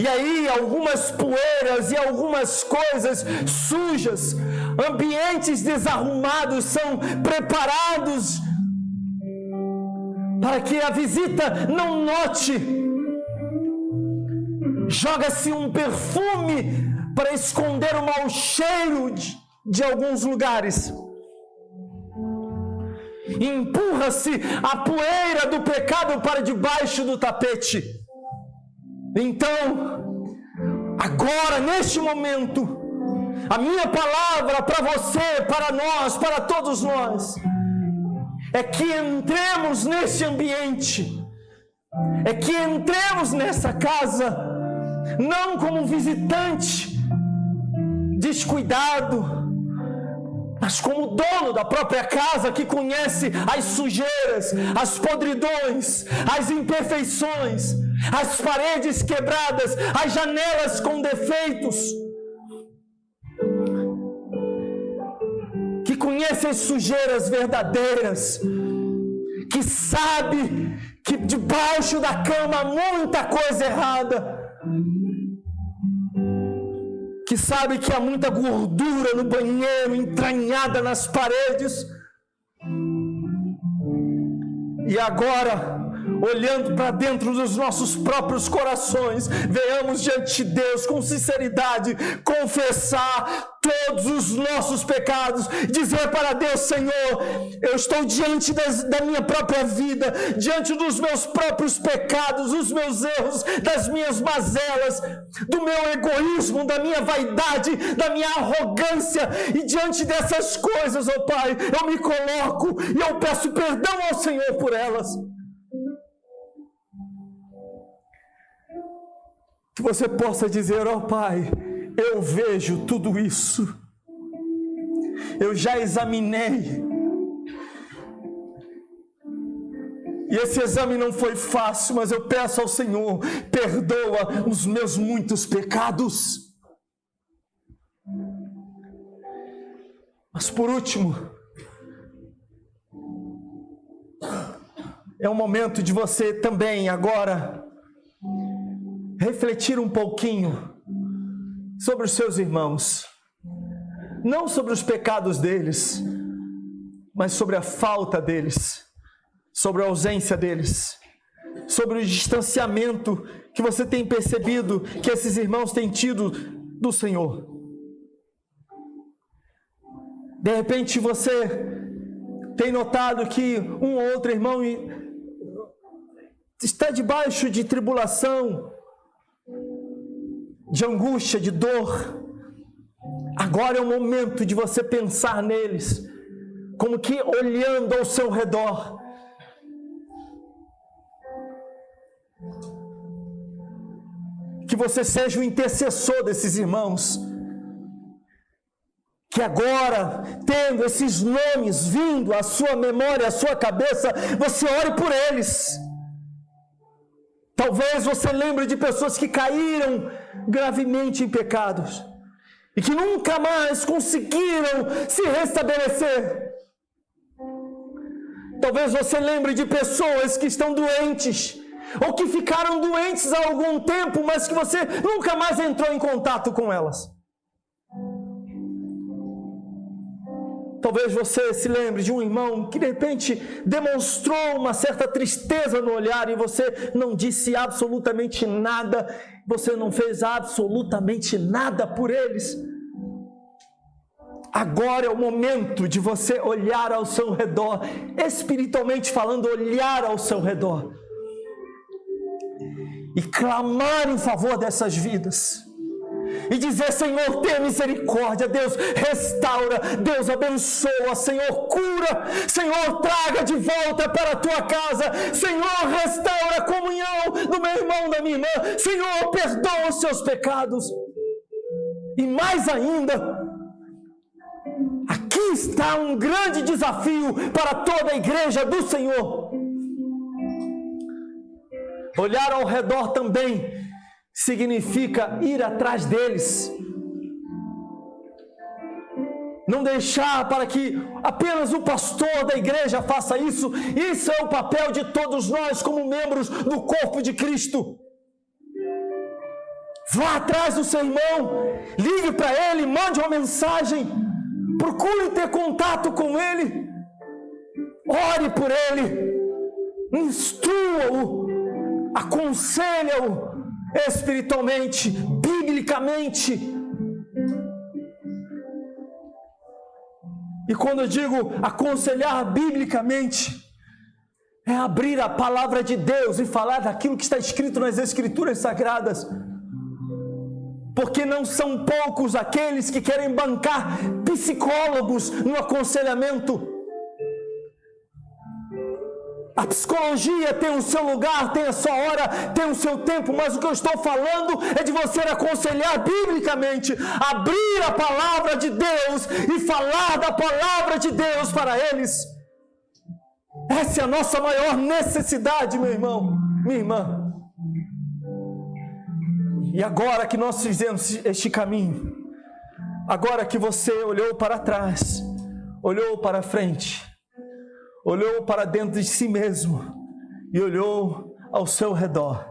E aí algumas poeiras e algumas coisas sujas, ambientes desarrumados são preparados para que a visita não note. Joga-se um perfume para esconder o mau cheiro de alguns lugares. empurra-se a poeira do pecado para debaixo do tapete. Então, agora, neste momento, a minha palavra para você, para nós, para todos nós, é que entremos neste ambiente, é que entremos nessa casa, não como um visitante descuidado, mas como dono da própria casa, que conhece as sujeiras, as podridões, as imperfeições, as paredes quebradas, as janelas com defeitos, que conhece as sujeiras verdadeiras, que sabe que debaixo da cama há muita coisa errada, que sabe que há muita gordura no banheiro, entranhada nas paredes. E agora, olhando para dentro dos nossos próprios corações, venhamos diante de Deus com sinceridade, confessar todos os nossos pecados, dizer para Deus: Senhor, eu estou diante da minha própria vida, diante dos meus próprios pecados, dos meus erros, das minhas mazelas, do meu egoísmo, da minha vaidade, da minha arrogância, e diante dessas coisas, ó Pai, eu me coloco e eu peço perdão ao Senhor por elas. Que você possa dizer: ó Pai, eu vejo tudo isso, eu já examinei, e esse exame não foi fácil, mas eu peço ao Senhor, perdoa os meus muitos pecados. Mas por último, é o momento de você também agora refletir um pouquinho sobre os seus irmãos, não sobre os pecados deles, mas sobre a falta deles, sobre a ausência deles, sobre o distanciamento que você tem percebido que esses irmãos têm tido do Senhor. De repente você tem notado que um ou outro irmão está debaixo de tribulação, de angústia, de dor. Agora é o momento de você pensar neles, como que olhando ao seu redor, que você seja o intercessor desses irmãos, que agora, tendo esses nomes vindo à sua memória, à sua cabeça, você ore por eles. Talvez você lembre de pessoas que caíram gravemente em pecados e que nunca mais conseguiram se restabelecer. Talvez você lembre de pessoas que estão doentes ou que ficaram doentes há algum tempo, mas que você nunca mais entrou em contato com elas. Talvez você se lembre de um irmão que de repente demonstrou uma certa tristeza no olhar e você não disse absolutamente nada, você não fez absolutamente nada por eles. Agora é o momento de você olhar ao seu redor, espiritualmente falando, olhar ao seu redor e clamar em favor dessas vidas. E dizer: Senhor, tenha misericórdia, Deus restaura, Deus abençoa, Senhor cura, Senhor traga de volta para a tua casa, Senhor restaura a comunhão do meu irmão, da minha irmã, Senhor perdoa os seus pecados. E mais ainda, aqui está um grande desafio para toda a igreja do Senhor. Olhar ao redor também significa ir atrás deles. Não deixar para que apenas o pastor da igreja faça isso. Isso é o papel de todos nós como membros do corpo de Cristo. Vá atrás do seu irmão, ligue para ele, mande uma mensagem, procure ter contato com ele, ore por ele, instrua-o, aconselha-o espiritualmente, biblicamente. E quando eu digo aconselhar biblicamente, é abrir a palavra de Deus e falar daquilo que está escrito nas Escrituras Sagradas. Porque não são poucos aqueles que querem bancar psicólogos no aconselhamento. A psicologia tem o seu lugar, tem a sua hora, tem o seu tempo, mas o que eu estou falando é de você aconselhar biblicamente, abrir a palavra de Deus e falar da palavra de Deus para eles. Essa é a nossa maior necessidade, meu irmão, minha irmã. E agora que nós fizemos este caminho, agora que você olhou para trás, olhou para frente, olhou para dentro de si mesmo e olhou ao seu redor,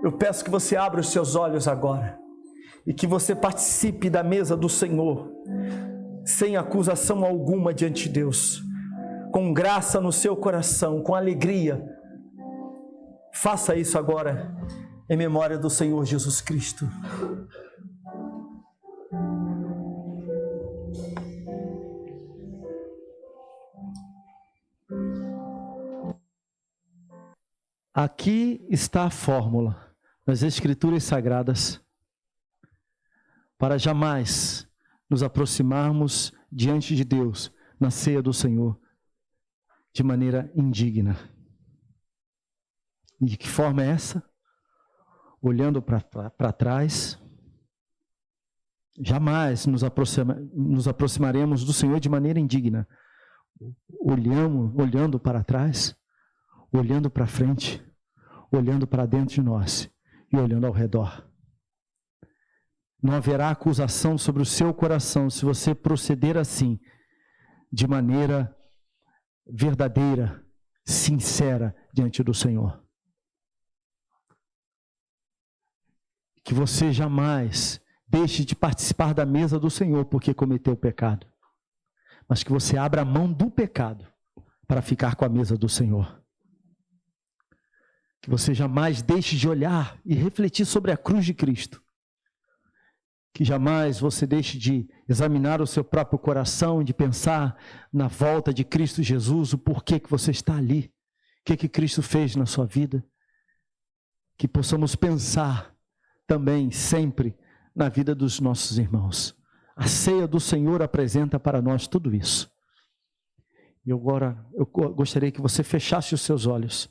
eu peço que você abra os seus olhos agora e que você participe da mesa do Senhor sem acusação alguma diante de Deus, com graça no seu coração, com alegria. Faça isso agora em memória do Senhor Jesus Cristo. Aqui está a fórmula nas Escrituras Sagradas para jamais nos aproximarmos diante de Deus na ceia do Senhor de maneira indigna. E de que forma é essa? Olhando para trás. Jamais nos aproximaremos do Senhor de maneira indigna. Olhando para trás, olhando para frente, olhando para dentro de nós e olhando ao redor. Não haverá acusação sobre o seu coração se você proceder assim, de maneira verdadeira, sincera diante do Senhor. Que você jamais deixe de participar da mesa do Senhor porque cometeu pecado, mas que você abra a mão do pecado para ficar com a mesa do Senhor. Que você jamais deixe de olhar e refletir sobre a cruz de Cristo. Que jamais você deixe de examinar o seu próprio coração, de pensar na volta de Cristo Jesus, o porquê que você está ali, o que Cristo fez na sua vida. Que possamos pensar também, sempre, na vida dos nossos irmãos. A ceia do Senhor apresenta para nós tudo isso. E agora eu gostaria que você fechasse os seus olhos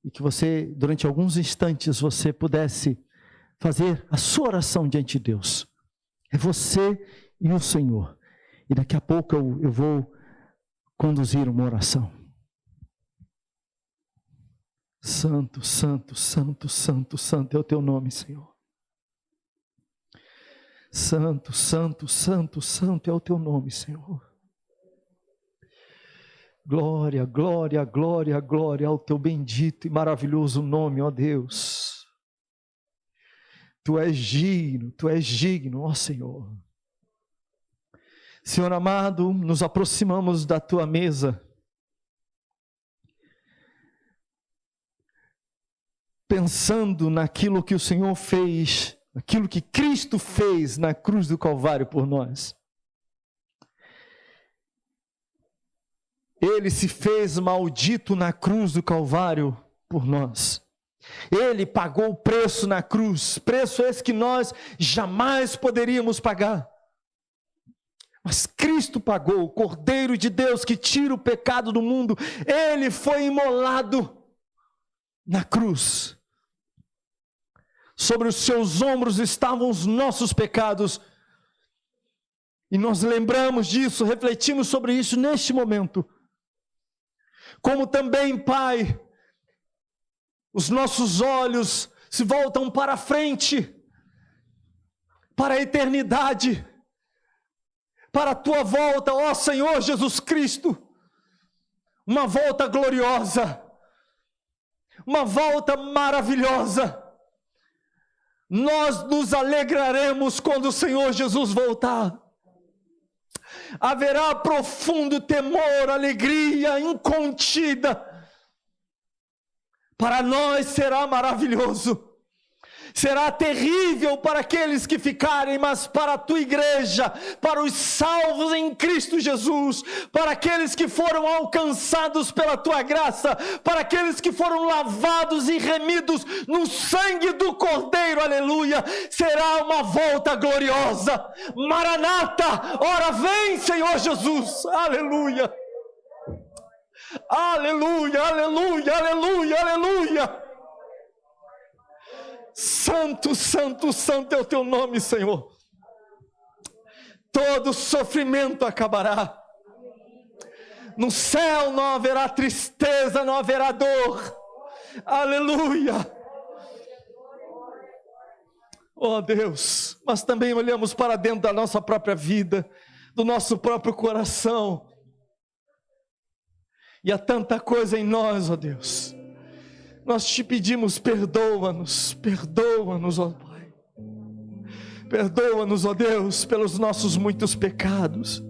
e que você, durante alguns instantes, você pudesse fazer a sua oração diante de Deus. É você e o Senhor. E daqui a pouco eu vou conduzir uma oração. Santo, santo, santo, santo, santo é o teu nome, Senhor. Santo, santo, santo, santo é o teu nome, Senhor. Glória, glória, glória, glória ao teu bendito e maravilhoso nome, ó Deus. Tu és digno, ó Senhor. Senhor amado, nos aproximamos da tua mesa, pensando naquilo que o Senhor fez, aquilo que Cristo fez na cruz do Calvário por nós. Ele se fez maldito na cruz do Calvário por nós. Ele pagou o preço na cruz, preço esse que nós jamais poderíamos pagar. Mas Cristo pagou, o Cordeiro de Deus que tira o pecado do mundo. Ele foi imolado na cruz. Sobre os seus ombros estavam os nossos pecados. E nós lembramos disso, refletimos sobre isso neste momento. Como também, Pai, os nossos olhos se voltam para frente, para a eternidade, para a tua volta, ó Senhor Jesus Cristo, uma volta gloriosa, uma volta maravilhosa. Nós nos alegraremos quando o Senhor Jesus voltar. Haverá profundo temor, alegria incontida. Para nós será maravilhoso. Será terrível para aqueles que ficarem, mas para a tua igreja, para os salvos em Cristo Jesus, para aqueles que foram alcançados pela tua graça, para aqueles que foram lavados e remidos no sangue do Cordeiro, aleluia, será uma volta gloriosa. Maranata, ora vem, Senhor Jesus, aleluia, aleluia, aleluia, aleluia, aleluia. Santo, santo, santo é o teu nome, Senhor. Todo sofrimento acabará. No céu não haverá tristeza, não haverá dor. Aleluia. Oh Deus, mas também olhamos para dentro da nossa própria vida, do nosso próprio coração. E há tanta coisa em nós, ó Deus. Nós te pedimos, perdoa-nos, ó Pai. Perdoa-nos, ó Deus, pelos nossos muitos pecados.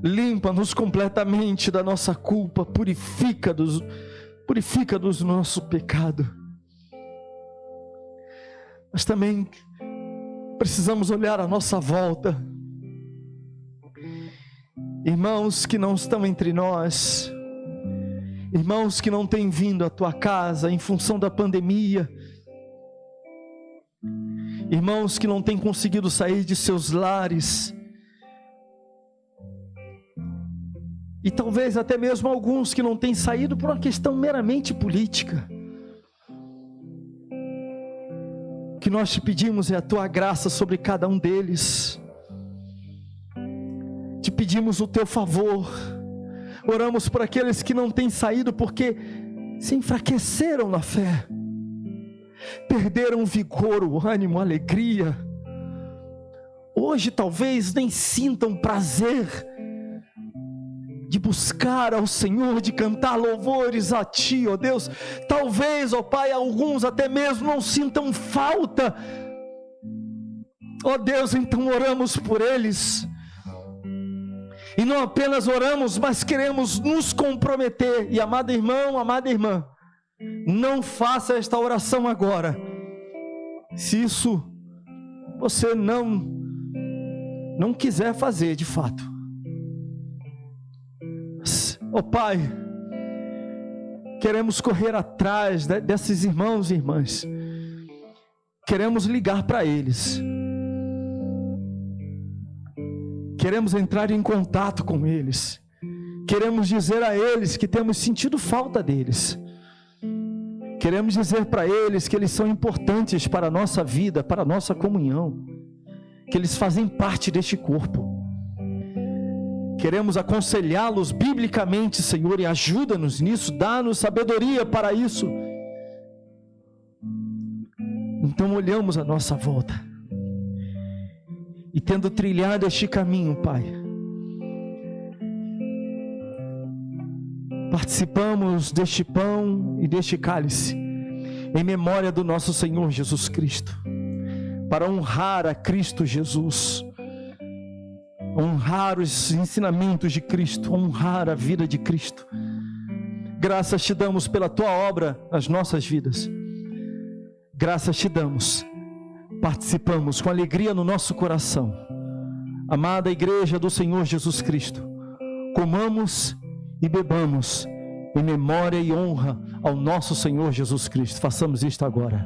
Limpa-nos completamente da nossa culpa, purifica-nos do nosso pecado. Mas também precisamos olhar à nossa volta. Irmãos que não estão entre nós, irmãos que não têm vindo à tua casa em função da pandemia, irmãos que não têm conseguido sair de seus lares, e talvez até mesmo alguns que não têm saído por uma questão meramente política. O que nós te pedimos é a tua graça sobre cada um deles. Te pedimos o teu favor. Oramos por aqueles que não têm saído porque se enfraqueceram na fé, perderam o vigor, o ânimo, a alegria. Hoje talvez nem sintam prazer de buscar ao Senhor, de cantar louvores a Ti, ó Deus. Talvez, ó Pai, alguns até mesmo não sintam falta. Ó Deus, então oramos por eles. E não apenas oramos, mas queremos nos comprometer. E amado irmão, amada irmã, não faça esta oração agora, se isso você não quiser fazer de fato. Ó Pai, queremos correr atrás desses irmãos e irmãs, queremos ligar para eles, queremos entrar em contato com eles, queremos dizer a eles que temos sentido falta deles, queremos dizer para eles que eles são importantes para a nossa vida, para a nossa comunhão, que eles fazem parte deste corpo. Queremos aconselhá-los biblicamente, Senhor, e ajuda-nos nisso, dá-nos sabedoria para isso. Então olhamos à nossa volta, e tendo trilhado este caminho, Pai, participamos deste pão e deste cálice, em memória do nosso Senhor Jesus Cristo, para honrar a Cristo Jesus, honrar os ensinamentos de Cristo, honrar a vida de Cristo. Graças te damos pela tua obra nas nossas vidas, graças te damos, participamos com alegria no nosso coração. Amada igreja do Senhor Jesus Cristo, comamos e bebamos em memória e honra ao nosso Senhor Jesus Cristo. Façamos isto agora.